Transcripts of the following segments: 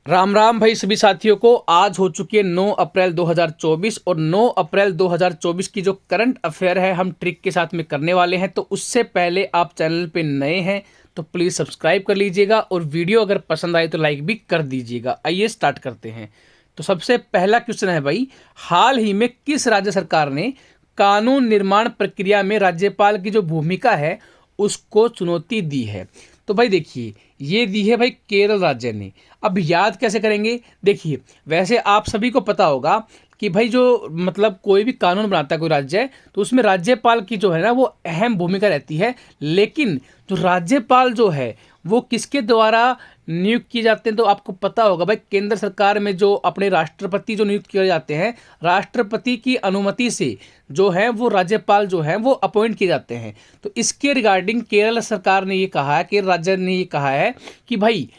राम राम भाई सभी साथियों को। आज हो चुकी है 9 अप्रैल 2024 और 9 अप्रैल 2024 की जो करंट अफेयर है हम ट्रिक के साथ में करने वाले हैं। तो उससे पहले आप चैनल पे नए हैं तो प्लीज़ सब्सक्राइब कर लीजिएगा और वीडियो अगर पसंद आए तो लाइक भी कर दीजिएगा। आइए स्टार्ट करते हैं। तो सबसे पहला क्वेश्चन है भाई, हाल ही में किस राज्य सरकार ने कानून निर्माण प्रक्रिया में राज्यपाल की जो भूमिका है उसको चुनौती दी है? तो भाई देखिए, ये दी है भाई केरल राज्य ने। अब याद कैसे करेंगे? देखिए, वैसे आप सभी को पता होगा कि भाई जो मतलब कोई भी कानून बनाता है कोई राज्य, तो उसमें राज्यपाल की जो है ना वो अहम भूमिका रहती है। लेकिन जो राज्यपाल जो है वो किसके द्वारा नियुक्त किए जाते हैं? तो आपको पता होगा भाई, केंद्र सरकार में जो अपने राष्ट्रपति जो नियुक्त किए जाते हैं, राष्ट्रपति की अनुमति से जो है वो राज्यपाल जो है वो अपॉइंट किए जाते हैं। तो इसके रिगार्डिंग केरल सरकार ने ये कहा है, केरल राज्य ने ये कहा है कि भाई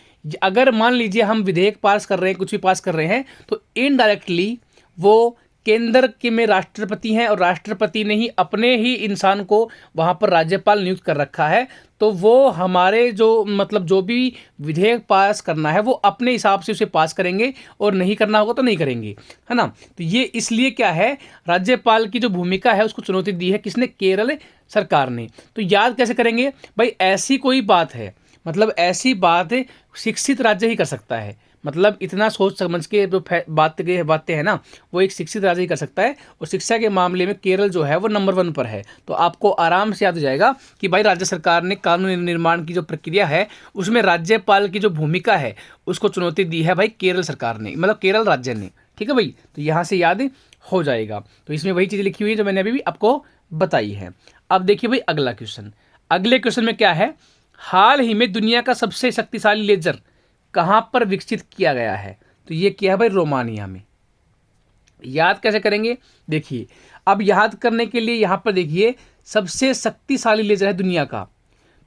अगर मान लीजिए हम विधेयक पास कर रहे हैं, कुछ भी पास कर रहे हैं, तो इनडायरेक्टली वो केंद्र के में राष्ट्रपति हैं और राष्ट्रपति ने ही अपने ही इंसान को वहाँ पर राज्यपाल नियुक्त कर रखा है। तो वो हमारे जो मतलब जो भी विधेयक पास करना है वो अपने हिसाब से उसे पास करेंगे और नहीं करना होगा तो नहीं करेंगे, है ना। तो ये इसलिए क्या है, राज्यपाल की जो भूमिका है उसको चुनौती दी है किसने? केरल सरकार ने। तो याद कैसे करेंगे भाई? ऐसी कोई बात है, मतलब ऐसी बात शिक्षित राज्य ही कर सकता है। मतलब इतना सोच समझ के जो बातें हैं ना, वो एक शिक्षित राज्य ही कर सकता है। और शिक्षा के मामले में केरल जो है वो नंबर 1 पर है। तो आपको आराम से याद हो जाएगा कि भाई राज्य सरकार ने कानून निर्माण की जो प्रक्रिया है उसमें राज्यपाल की जो भूमिका है उसको चुनौती दी है भाई केरल सरकार ने, मतलब केरल राज्य ने। ठीक है भाई, तो यहाँ से याद हो जाएगा। तो इसमें वही चीज़ें लिखी हुई है जो मैंने अभी भी आपको बताई है। अब देखिए भाई अगला क्वेश्चन। अगले क्वेश्चन में क्या है, हाल ही में दुनिया का सबसे शक्तिशाली लेजर कहाँ पर विकसित किया गया है? तो ये किया है भाई रोमानिया में। याद कैसे करेंगे? देखिए, अब याद करने के लिए यहाँ पर देखिए, सबसे शक्तिशाली लेजर है दुनिया का।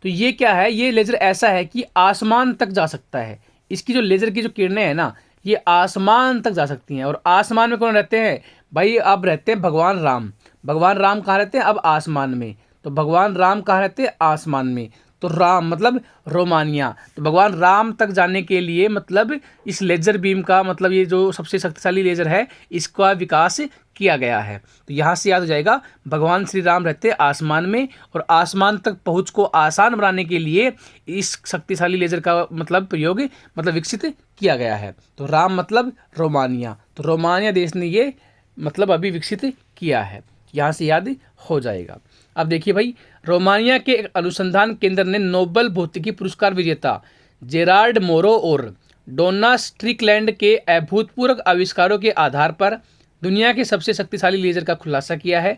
तो ये क्या है? ये लेजर ऐसा है कि आसमान तक जा सकता है। इसकी जो लेजर की जो किरणें हैं ना, ये आसमान तक जा सकती हैं। और आसमान में कौन रहते हैं भाई? अब रहते हैं भगवान राम। भगवान राम कहाँ रहते हैं? अब आसमान में। तो भगवान राम कहाँ रहते हैं? आसमान में। तो राम मतलब रोमानिया। तो भगवान राम तक जाने के लिए मतलब इस लेजर बीम का मतलब ये जो सबसे शक्तिशाली लेजर है इसका विकास किया गया है। तो यहाँ से याद हो जाएगा, भगवान श्री राम रहते हैं आसमान में और आसमान तक पहुँच को आसान बनाने के लिए इस शक्तिशाली लेजर का मतलब प्रयोग मतलब विकसित किया गया है। तो राम मतलब रोमानिया, तो रोमानिया देश ने ये मतलब अभी विकसित किया है। यहाँ से याद हो जाएगा। अब देखिए भाई, रोमानिया के एक अनुसंधान केंद्र ने नोबेल भौतिकी पुरस्कार विजेता जेरार्ड मोरो और डोना स्ट्रिकलैंड के अभूतपूर्व आविष्कारों के आधार पर दुनिया के सबसे शक्तिशाली लेजर का खुलासा किया है।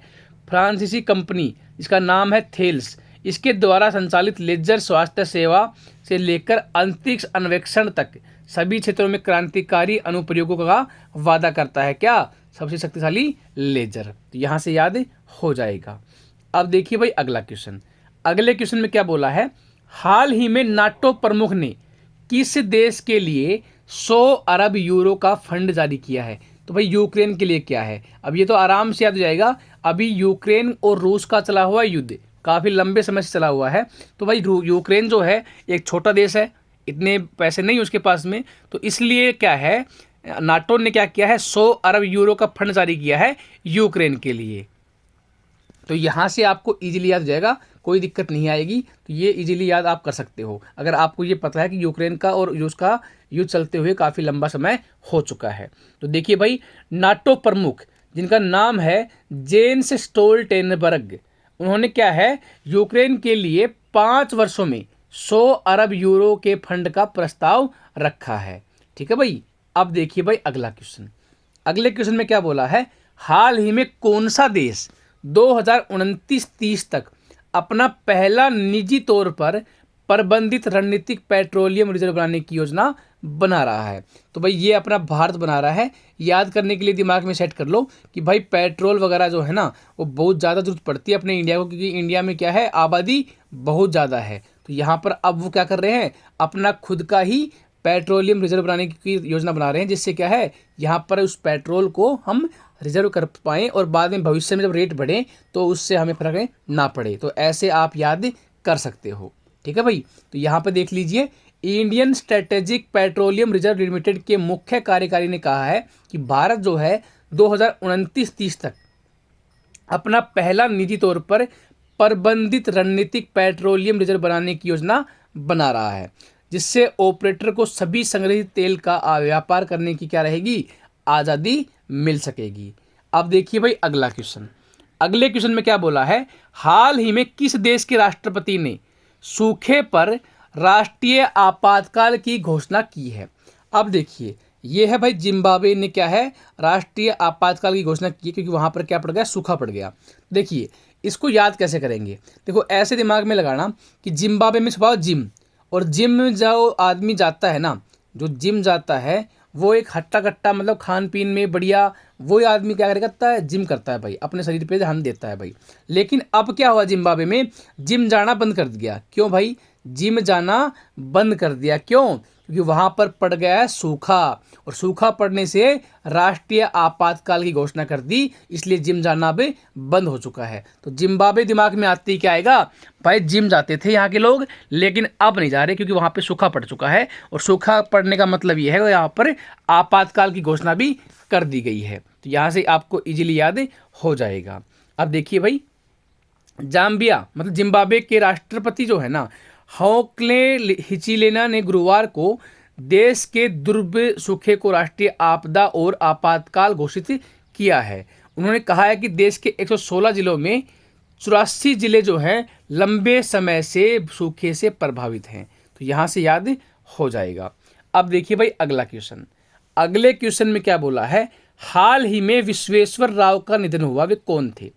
फ्रांसीसी कंपनी, इसका नाम है थेल्स, इसके द्वारा संचालित लेजर स्वास्थ्य सेवा से लेकर अंतरिक्ष अन्वेषण तक सभी क्षेत्रों में क्रांतिकारी अनुप्रयोगों का वादा करता है। क्या? सबसे शक्तिशाली लेजर। तो यहाँ से याद हो जाएगा। अब देखिए भाई अगला क्वेश्चन। अगले क्वेश्चन में क्या बोला है, हाल ही में नाटो प्रमुख ने किस देश के लिए 100 अरब यूरो का फंड जारी किया है? तो भाई यूक्रेन के लिए क्या है? अब ये तो आराम से याद हो जाएगा। अभी यूक्रेन और रूस का चला हुआ युद्ध काफ़ी लंबे समय से चला हुआ है। तो भाई यूक्रेन जो है एक छोटा देश है, इतने पैसे नहीं उसके पास में। तो इसलिए क्या है, नाटो ने क्या किया है, 100 अरब यूरो का फंड जारी किया है यूक्रेन के लिए। तो यहाँ से आपको इजीली याद हो जाएगा, कोई दिक्कत नहीं आएगी। तो ये इजीली याद आप कर सकते हो अगर आपको ये पता है कि यूक्रेन का और रूस का युद्ध चलते हुए काफ़ी लंबा समय हो चुका है। तो देखिए भाई, नाटो प्रमुख जिनका नाम है जेन्स स्टोल्टेनबर्ग, उन्होंने क्या है, यूक्रेन के लिए 5 वर्षों में 100 अरब यूरो के फंड का प्रस्ताव रखा है। ठीक है भाई। अब देखिए भाई अगला क्वेश्चन। अगले क्वेश्चन में क्या बोला है, हाल ही में कौन सा देश 2029-30 तक अपना पहला निजी तौर पर प्रबंधित रणनीतिक पेट्रोलियम रिजर्व बनाने की योजना बना रहा है? तो भाई ये अपना भारत बना रहा है। याद करने के लिए दिमाग में सेट कर लो कि भाई पेट्रोल वगैरह जो है ना वो बहुत ज़्यादा जरूरत पड़ती है अपने इंडिया को, क्योंकि इंडिया में क्या है, आबादी बहुत ज़्यादा है। तो यहाँ पर अब वो क्या कर रहे हैं, अपना खुद का ही पेट्रोलियम रिजर्व बनाने की योजना बना रहे हैं, जिससे क्या है, यहाँ पर उस पेट्रोल को हम रिजर्व कर पाएँ और बाद में भविष्य में जब रेट बढ़े तो उससे हमें फर्क ना पड़े। तो ऐसे आप याद कर सकते हो। ठीक है भाई। तो यहाँ पे देख लीजिए, Indian strategic petroleum reserve limited के मुख्य कार्यकारी ने कहा है कि भारत जो है 2029-30 तक अपना पहला निजी तौर पर प्रबंधित रणनीतिक पेट्रोलियम रिजर्व बनाने की योजना बना रहा है, जिससे ऑपरेटर को सभी संग्रहित तेल का व्यापार करने की क्या रहेगी, आज़ादी मिल सकेगी। अब देखिए भाई अगला क्वेश्चन। अगले क्वेश्चन में क्या बोला है, हाल ही में किस देश के राष्ट्रपति ने सूखे पर राष्ट्रीय आपातकाल की घोषणा की है। अब देखिए ये है भाई जिम्बाब्वे ने क्या है, राष्ट्रीय आपातकाल की घोषणा की, क्योंकि वहाँ पर क्या पड़ गया, सूखा पड़ गया। देखिए इसको याद कैसे करेंगे, देखो ऐसे दिमाग में लगाना कि जिम्बाब्वे में छुपाओ जिम, और जिम में जो आदमी जाता है ना, जो जिम जाता है वो एक हट्टा कट्टा मतलब खान पीन में बढ़िया, वही आदमी क्या करता है, जिम करता है भाई, अपने शरीर पे ध्यान देता है भाई। लेकिन अब क्या हुआ, जिम्बाब्वे में जिम जाना बंद कर दिया। क्यों भाई, जिम जाना बंद कर दिया, क्यों, क्योंकि वहाँ पर पड़ गया है सूखा, और सूखा पड़ने से राष्ट्रीय आपातकाल की घोषणा कर दी, इसलिए जिम जाना अब बंद हो चुका है। तो जिम्बाब्वे दिमाग में आते ही क्या आएगा, भाई जिम जाते थे यहाँ के लोग, लेकिन अब नहीं जा रहे क्योंकि वहाँ पे सूखा पड़ चुका है, और सूखा पड़ने का मतलब ये है यहाँ पर आपातकाल की घोषणा भी कर दी गई है। तो यहाँ से आपको इजीली याद हो जाएगा। अब देखिए भाई जाम्बिया मतलब जिम्बाब्वे के राष्ट्रपति जो है ना, हॉकले हिचिलेना ने गुरुवार को देश के दुर्लभ सूखे को राष्ट्रीय आपदा और आपातकाल घोषित किया है। उन्होंने कहा है कि देश के 116 जिलों में 84 जिले जो हैं लंबे समय से सूखे से प्रभावित हैं। तो यहाँ से याद हो जाएगा। अब देखिए भाई अगला क्वेश्चन। अगले क्वेश्चन में क्या बोला है, हाल ही में विश्वेश्वर राव का निधन हुआ, वे कौन थे।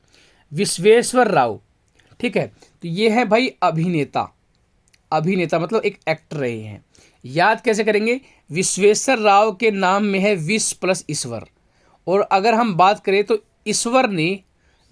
विश्वेश्वर राव, ठीक है, तो ये है भाई अभिनेता, अभिनेता मतलब एक एक्टर रहे हैं। याद कैसे करेंगे, विश्वेश्वर राव के नाम में है विष प्लस ईश्वर, और अगर हम बात करें तो ईश्वर ने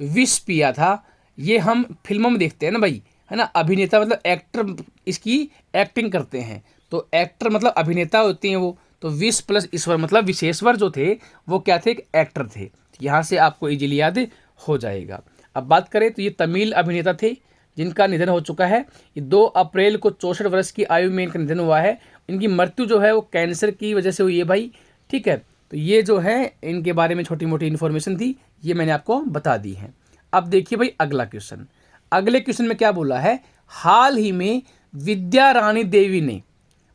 विष पिया था, ये हम फिल्मों में देखते हैं ना भाई, है ना। अभिनेता मतलब एक्टर, इसकी एक्टिंग करते हैं, तो एक्टर मतलब अभिनेता होते हैं वो। तो विष प्लस ईश्वर मतलब विशेश्वर जो थे वो क्या थे, एक एक्टर थे। यहाँ से आपको इजीली याद हो जाएगा। अब बात करें तो ये तमिल अभिनेता थे जिनका निधन हो चुका है। ये 2 अप्रैल को 64 वर्ष की आयु में इनका निधन हुआ है। इनकी मृत्यु जो है वो कैंसर की वजह से हुई है भाई, ठीक है। तो ये जो है इनके बारे में छोटी मोटी इन्फॉर्मेशन थी, ये मैंने आपको बता दी है। अब देखिए भाई अगला क्वेश्चन। अगले क्वेश्चन में क्या बोला है, हाल ही में विद्या रानी देवी ने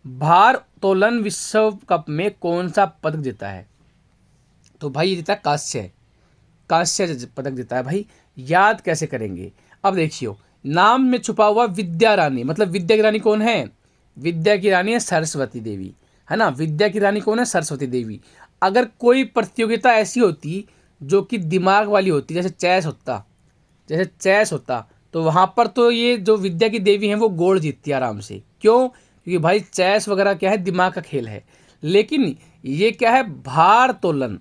भारोत्तोलन विश्व कप में कौन सा पदक जीता है। तो भाई ये जीता कांस्य, कांस्य पदक जीता है भाई। याद कैसे करेंगे, अब देखियो नाम में छुपा हुआ विद्या रानी, मतलब विद्या की रानी कौन है, विद्या की रानी है सरस्वती देवी, है ना। विद्या की रानी कौन है, सरस्वती देवी। अगर कोई प्रतियोगिता ऐसी होती जो कि दिमाग वाली होती, जैसे चेस होता, तो वहाँ पर तो ये जो विद्या की देवी हैं वो गोल्ड जीतती आराम से। क्यों, क्योंकि भाई चेस वगैरह क्या है, दिमाग का खेल है। लेकिन ये क्या है, भारोत्तोलन,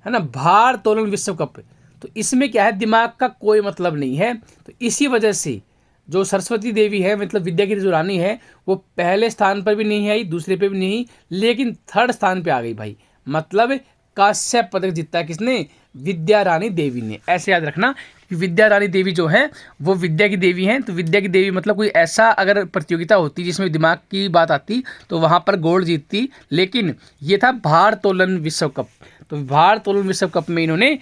है ना, भारोत्तोलन विश्व कप, तो इसमें क्या है, दिमाग का कोई मतलब नहीं है। तो इसी वजह से जो सरस्वती देवी है मतलब विद्या की जो रानी है, वो पहले स्थान पर भी नहीं आई, दूसरे पे भी नहीं, लेकिन 3rd स्थान पे आ गई भाई। मतलब कांस्य पदक जीता है किसने, विद्या रानी देवी ने। ऐसे याद रखना कि विद्या रानी देवी जो है वो विद्या की देवी हैं। तो विद्या की देवी मतलब कोई ऐसा अगर प्रतियोगिता होती जिसमें दिमाग की बात आती तो वहाँ पर गोल्ड जीतती, लेकिन ये था भारोत्तोलन विश्व कप। तो भारोत्तोलन विश्व कप में इन्होंने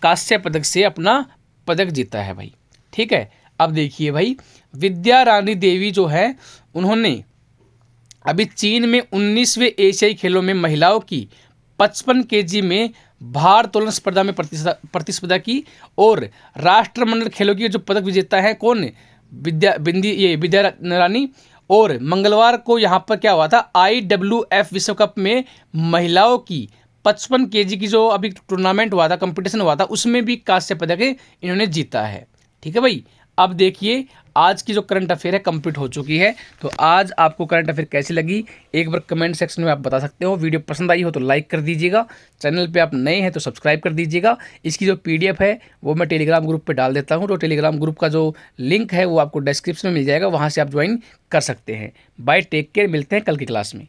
कांस्य पदक से अपना पदक जीता है भाई, ठीक है। अब देखिए भाई विद्या रानी देवी जो है उन्होंने अभी चीन में 19वें एशियाई खेलों में महिलाओं की 55 केजी में भारोत्तोलन स्पर्धा में प्रतिस्पर्धा की, और राष्ट्रमंडल खेलों की जो पदक विजेता है कौन, विद्या रानी। और मंगलवार को यहाँ पर क्या हुआ था, IWF विश्व कप में महिलाओं की 55 केजी की जो अभी टूर्नामेंट हुआ था, कंपटीशन हुआ था, उसमें भी कांस्य पदक इन्होंने जीता है, ठीक है भाई। अब देखिए आज की जो करंट अफेयर है कंप्लीट हो चुकी है। तो आज आपको करंट अफेयर कैसी लगी एक बार कमेंट सेक्शन में आप बता सकते हो। वीडियो पसंद आई हो तो लाइक कर दीजिएगा, चैनल पे आप नए हैं तो सब्सक्राइब कर दीजिएगा। इसकी जो PDF है वो मैं टेलीग्राम ग्रुप पे डाल देता हूँ, तो टेलीग्राम ग्रुप का जो लिंक है वो आपको डिस्क्रिप्शन में मिल जाएगा, वहाँ से आप ज्वाइन कर सकते हैं। बाय, टेक केयर, मिलते हैं कल की क्लास में।